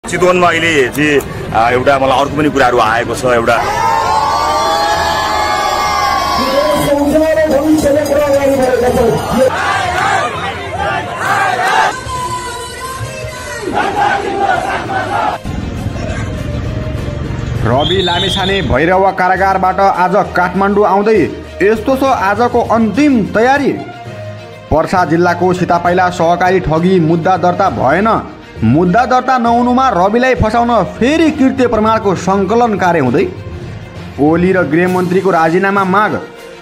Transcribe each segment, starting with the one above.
चितवनमा अहिले चाहिँ एउटा मलाई अर्को पनि कुराहरू आएको छ। एउटा रवि लामिछाने भैरवा कारागारबाट आज काठमाडौँ आउँदै यस्तो छ आजको अन्तिम तयारी। पर्सा जिल्लाको सीतापाइला सहकारी ठगी मुद्दा दर्ता भएन। मुद्दा दर्ता नहुनुमा रविलाई फसाउन फेरि कृत्य प्रमाणको सङ्कलन कार्य हुँदै। ओली र गृहमन्त्रीको राजीनामा माग।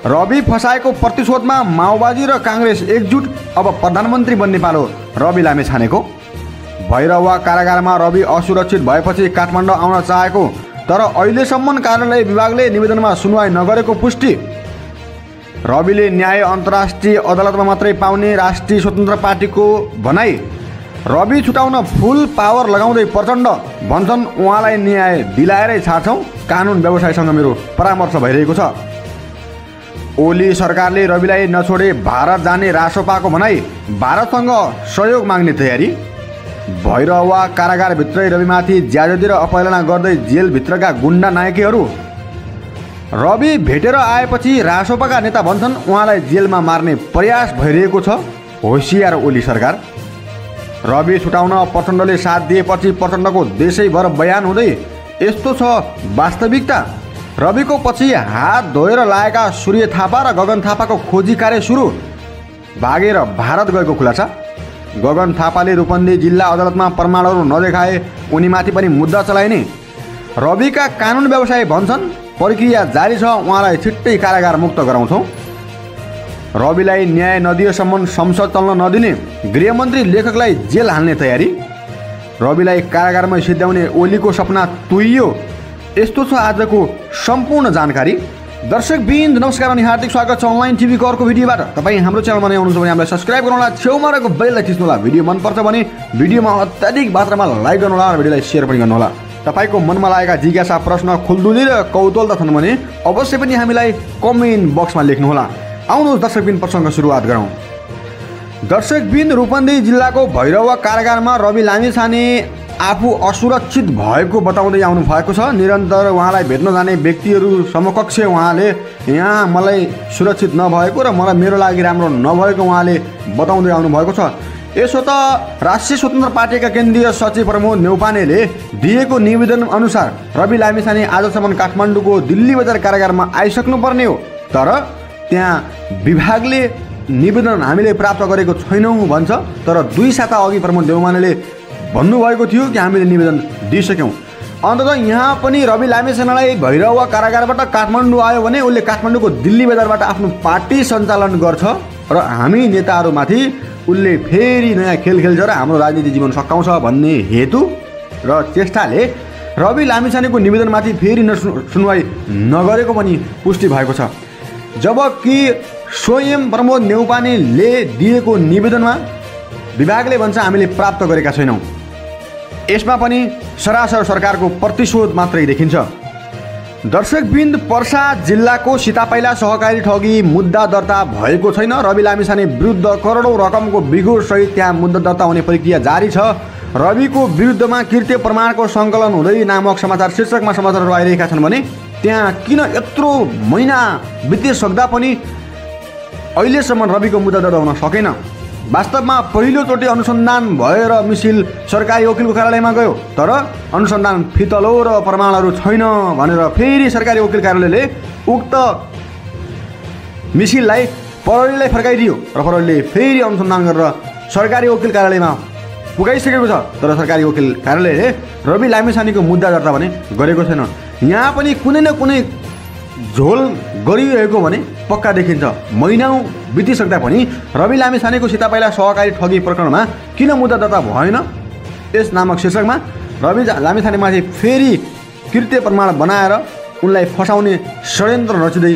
रवि फसाएको प्रतिशोधमा माओवादी र काङ्ग्रेस एकजुट। अब प्रधानमन्त्री बन्ने पालो रवि लामिछानेको। भैरवा कारागारमा रवि असुरक्षित भएपछि काठमाडौँ आउन चाहेको तर अहिलेसम्म कार्यालय विभागले निवेदनमा सुनवाई नगरेको पुष्टि। रविले न्याय अन्तर्राष्ट्रिय अदालतमा मात्रै पाउने राष्ट्रिय स्वतन्त्र पार्टीको भनाई। रवि छुटाउन फुल पावर लगाउँदै प्रचण्ड भन्छन् उहाँलाई न्याय दिलाएरै छाड्छौँ, कानुन व्यवसायसँग मेरो परामर्श भइरहेको छ। ओली सरकारले रविलाई नछोडे भारत जाने रासोपाको भनाई। भारतसँग सहयोग माग्ने तयारी। भैरवा कारागारभित्रै रविमाथि ज्यादती र अपहेलना गर्दै जेलभित्रका गुन्डा नायकीहरू। रवि भेटेर आएपछि रासोपाका नेता भन्छन् उहाँलाई जेलमा मार्ने प्रयास भइरहेको छ। होसियार ओली सरकार। रवि छुटाउन प्रचण्डले साथ दिएपछि प्रचण्डको देशैभर बयान हुँदै यस्तो छ वास्तविकता। रविको पछि हात धोएर लागेका सूर्य थापा र गगन थापाको खोजी कार्य सुरु। भागेर भारत गएको खुलासा। गगन थापाले रूपन्देही जिल्ला अदालतमा प्रमाणहरू नदेखाए उनीमाथि पनि मुद्दा चलाइने। रविका कानुन व्यवसायी भन्छन् प्रक्रिया जारी छ, उहाँलाई छिट्टै कारागार मुक्त गराउँछौँ। रविलाई न्याय नदिएसम्म संसद चल्न नदिने। गृहमन्त्री लेखकलाई जेल हाल्ने तयारी। रविलाई कारागारमै सिद्ध्याउने ओलीको सपना तुइयो। यस्तो छ आजको सम्पूर्ण जानकारी। दर्शकवृन्द नमस्कार अनि हार्दिक स्वागत छ अनलाइन टिभीको अर्को भिडियोबाट। तपाईँ हाम्रो च्यानलमा नयाँ हुनुहुन्छ भने हामीलाई सब्सक्राइब गर्नुहोला, छेउमा रहेको बेललाई थिच्नुहोला। भिडियो मनपर्छ भने भिडियोमा अत्याधिक मात्रामा लाइक गर्नुहोला र भिडियोलाई सेयर पनि गर्नुहोला। तपाईँको मनमा लागेका जिज्ञासा प्रश्न खुल्दुली र कौतूहलता छन् भने अवश्य पनि हामीलाई कमेन्ट बक्समा लेख्नुहोला। आउनुहोस् दर्शकवृन्द प्रसङ्ग सुरुवात गरौँ। दर्शकवृन्द रूपन्देही जिल्लाको भैरवा कारागारमा रवि लामिछाने आफू असुरक्षित भएको बताउँदै आउनु भएको छ। निरन्तर उहाँलाई भेट्न जाने व्यक्तिहरू समकक्ष उहाँले यहाँ मलाई सुरक्षित नभएको र मलाई मेरो लागि राम्रो नभएको उहाँले बताउँदै आउनु भएको छ। यसो त राष्ट्रिय स्वतन्त्र पार्टीका केन्द्रीय सचिव प्रमोद नेउपानेले दिएको निवेदन अनुसार रवि लामिछाने आजसम्म काठमाडौँको दिल्ली बजार कारागारमा आइसक्नुपर्ने हो। तर त्यहाँ विभागले निवेदन हामीले प्राप्त गरेको छैनौँ भन्छ। तर 2 साता अघि प्रमोद नेउपानेले भन्नुभएको थियो कि हामीले निवेदन दिइसक्यौँ। अन्ततः यहाँ पनि रवि लामिछानेलाई भैरवा कारागारबाट काठमाडौँ आयो भने उसले काठमाडौँको दिल्ली बजारबाट आफ्नो पार्टी सञ्चालन गर्छ र हामी नेताहरूमाथि उसले फेरि नयाँ खेल खेल्छ र हाम्रो राजनीति जीवन सकाउँछ भन्ने हेतु र चेष्टाले रवि लामिछानेको निवेदनमाथि फेरि सुनवाई नगरेको पनि पुष्टि भएको छ। जबकि स्वयं प्रमोद नेउपानेले दिएको निवेदनमा विभागले भन्छ हामीले प्राप्त गरेका छैनौँ। यसमा पनि सरासर सरकारको प्रतिशोध मात्रै देखिन्छ। दर्शकवृन्द पर्सा जिल्लाको सीतापाइला सहकारी ठगी मुद्दा दर्ता भएको छैन। रवि लामिछाने विरुद्ध करोडौँ रकमको बिगोरसहित त्यहाँ मुद्दा दर्ता हुने प्रक्रिया जारी छ। रविको विरुद्धमा कृत्य प्रमाणको सङ्कलन हुँदै नामक समाचार शीर्षकमा समाचारहरू आइरहेका छन् भने त्यहाँ किन यत्रो महिना बितिसक्दा पनि अहिलेसम्म रविको मुद्दा दर्ता हुन सकेन। वास्तवमा पहिलोचोटि अनुसन्धान भएर मिसिल सरकारी वकिलको कार्यालयमा गयो तर अनुसन्धान फितलो र प्रमाणहरू छैन भनेर फेरि सरकारी वकिल कार्यालयले उक्त मिसिललाई प्रहरीलाई फर्काइदियो र प्रहरीले फेरि अनुसन्धान गरेर सरकारी वकिल कार्यालयमा पुगाइसकेको छ। तर सरकारी वकिल कार्यालयले रवि लामिछानेको मुद्दा दर्ता भने गरेको छैन। यहाँ पनि कुनै न कुनै झोल गरिरहेको भने पक्का देखिन्छ। महिनौँ बितिसक्दा पनि रवि लामिछानेको सीतापाइला सहकारी ठगी प्रकरणमा किन मुद्दा दर्ता भएन यस नामक शीर्षकमा रवि लामिछानेमाथि फेरि कृत्य प्रमाण बनाएर उनलाई फसाउने षड्यन्त्र रचिँदै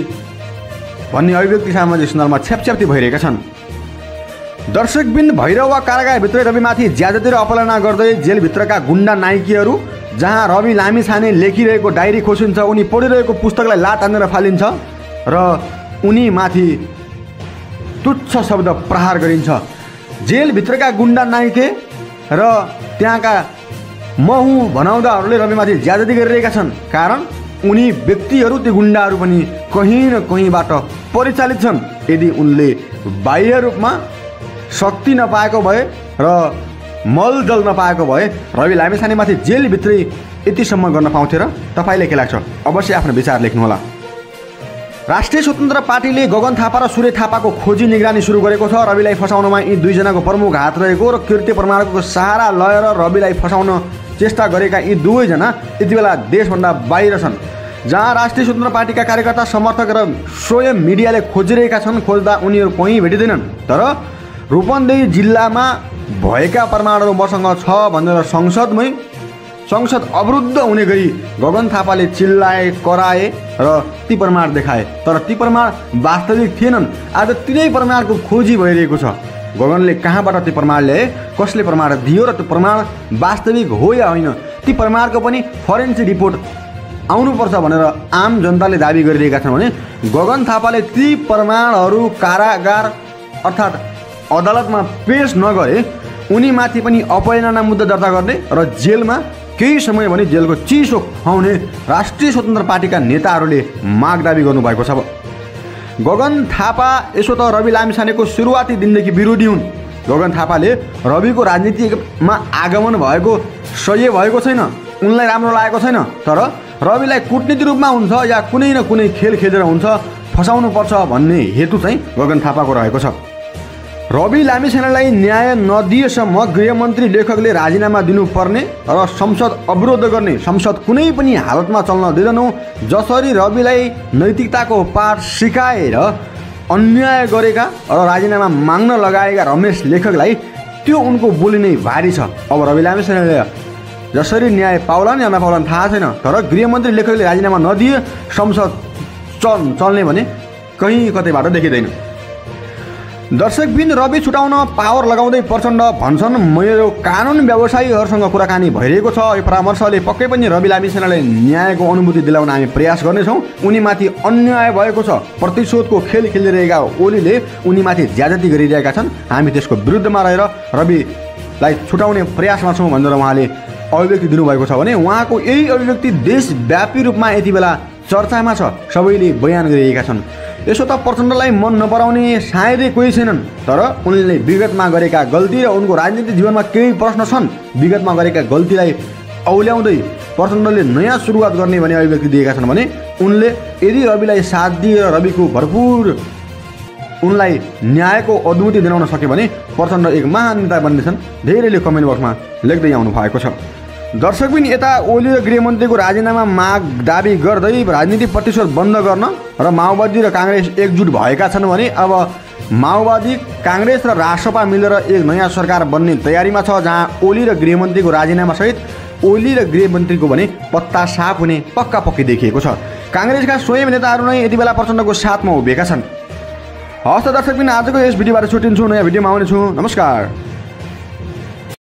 भन्ने अभिव्यक्ति सामाजिक सञ्जालमा छ्यापछ्याप्ती भइरहेका छन्। दर्शकवृन्द भैरवा कारागारभित्रै रविमाथि ज्यादती र अपहेलना गर्दै जेलभित्रका गुन्डा नायकीहरू। जहाँ रवि लामिछाने लेखिरहेको डायरी खोसिन्छ, उनी पढिरहेको पुस्तकलाई लात हानेर फालिन्छ र उनीमाथि तुच्छ शब्द प्रहार गरिन्छ। जेलभित्रका गुन्डा नायके र त्यहाँका म हुँ भनाउँदाहरूले रविमाथि ज्यादती गरिरहेका छन्। कारण उनी व्यक्तिहरू ती गुन्डाहरू पनि कहीँ न कहीँबाट परिचालित छन्। यदि उनले बाह्य रूपमा शक्ति नपाएको भए र मलजल नपाएको भए रवि लामिछानेमाथि जेलभित्रै यतिसम्म गर्न पाउँथे र? तपाईँले के लाग्छ? अवश्य आफ्नो विचार लेख्नुहोला। राष्ट्रिय स्वतन्त्र पार्टीले गगन थापा र सूर्य थापाको खोजी निगरानी सुरु गरेको छ। रविलाई फसाउनमा यी दुईजनाको प्रमुख हात रहेको र कृत्य प्रमाणको सहारा लिएर रविलाई फसाउन चेष्टा गरेका यी दुवैजना यति बेला देशभन्दा बाहिर छन्। जहाँ राष्ट्रिय स्वतन्त्र पार्टीका कार्यकर्ता, समर्थक र स्वयं मिडियाले खोजिरहेका छन्, खोज्दा उनीहरू कहीँ भेटिँदैनन्। तर रूपन्देही जिल्लामा भएका प्रमाणहरू मसँग छ भनेर संसद अवरुद्ध हुने गरी गगन थापाले चिल्लाए, कराए र ती प्रमाण देखाए। तर ती प्रमाण वास्तविक थिएनन्। आज तिनै प्रमाणको खोजी भइरहेको छ। गगनले कहाँबाट ती प्रमाण ल्याए, कसले प्रमाण दियो र त्यो प्रमाण वास्तविक हो या होइन, ती प्रमाणको पनि फरेन्सिक रिपोर्ट आउनुपर्छ भनेर आम जनताले दाबी गरिरहेका छन् भने गगन थापाले ती प्रमाणहरू कारागार अर्थात् अदालतमा पेश नगरे उनीमाथि पनि अपहरणना मुद्दा दर्ता गर्ने र जेलमा केही समय भने जेलको चिसो खुवाउने राष्ट्रिय स्वतन्त्र पार्टीका नेताहरूले माग दाबी गर्नुभएको छ। गगन थापा यसो त रवि लामिछानेको सुरुवाती दिनदेखि विरोधी हुन्। गगन थापाले रविको राजनीतिमा आगमन भएको सह्य भएको छैन, उनलाई राम्रो लागेको छैन। तर रविलाई कूटनीति रूपमा हुन्छ या कुनै न कुनै खेल खेलेर हुन्छ फसाउनुपर्छ भन्ने हेतु चाहिँ गगन थापाको रहेको छ। रवि लामिछानेलाई न्याय नदिएसम्म गृहमन्त्री लेखकले राजीनामा दिनुपर्ने र संसद अवरोध गर्ने, संसद कुनै पनि हालतमा चल्न दिँदैनौँ। जसरी रविलाई नैतिकताको पाठ सिकाएर अन्याय गरेका र राजीनामा माग्न लगाएका रमेश लेखकलाई त्यो उनको बोली नै भारी छ। अब रवि लामिछानेले जसरी न्याय पाउलान् या नपाउलान् थाहा छैन। तर गृहमन्त्री लेखकले राजीनामा नदिए संसद चल्ने भने कहीँ कतैबाट देखिँदैन। दर्शकबिन रवि छुटाउन पावर लगाउँदै प्रचण्ड भन्छन् मेरो कानुन व्यवसायीहरूसँग कुराकानी भइरहेको छ। यो परामर्शले पक्कै पनि रवि लामिछानेलाई न्यायको अनुभूति दिलाउन हामी प्रयास गर्नेछौँ। उनीमाथि अन्याय भएको छ, प्रतिशोधको खेल खेलिरहेका ओलीले उनीमाथि ज्यादती गरिरहेका छन्। हामी त्यसको विरुद्धमा रहेर रविलाई छुटाउने प्रयासमा छौँ भनेर उहाँले अभिव्यक्ति दिनुभएको छ भने उहाँको यही अभिव्यक्ति देशव्यापी रूपमा यति बेला चर्चामा छ। सबैले बयान गरिरहेका छन्। यसो त प्रचण्डलाई मन नपराउने सायदै कोही छैनन्। तर उनले विगतमा गरेका गल्ती र उनको राजनीतिक जीवनमा केही प्रश्न छन्। विगतमा गरेका गल्तीलाई औल्याउँदै प्रचण्डले नयाँ सुरुवात गर्ने भन्ने अभिव्यक्ति दिएका छन् भने उनले यदि रविलाई साथ दिएर रविको भरपुर उनलाई न्यायको अनुभूति दिलाउन सक्यो भने प्रचण्ड एक महान नेता बन्नेछन्। धेरैले कमेन्ट बक्समा लेख्दै आउनु भएको छ। दर्शकबिन यता ओली र गृहमन्त्रीको राजीनामा माग दाबी गर्दै राजनीतिक प्रतिशोध बन्द गर्न र माओवादी र काङ्ग्रेस एकजुट भएका छन् भने अब माओवादी, काङ्ग्रेस र रासपा मिलेर एक नयाँ सरकार बन्ने तयारीमा छ। जहाँ ओली र गृहमन्त्रीको राजीनामासहित ओली र गृहमन्त्रीको भने पत्ता साफ हुने पक्का पक्की देखिएको छ। काङ्ग्रेसका स्वयं नेताहरू नै यति बेला प्रचण्डको साथमा उभिएका छन्। हवस् त दर्शकबिन आजको यस भिडियोबाट छुट्टिन्छु, नयाँ भिडियोमा आउनेछु। नमस्कार।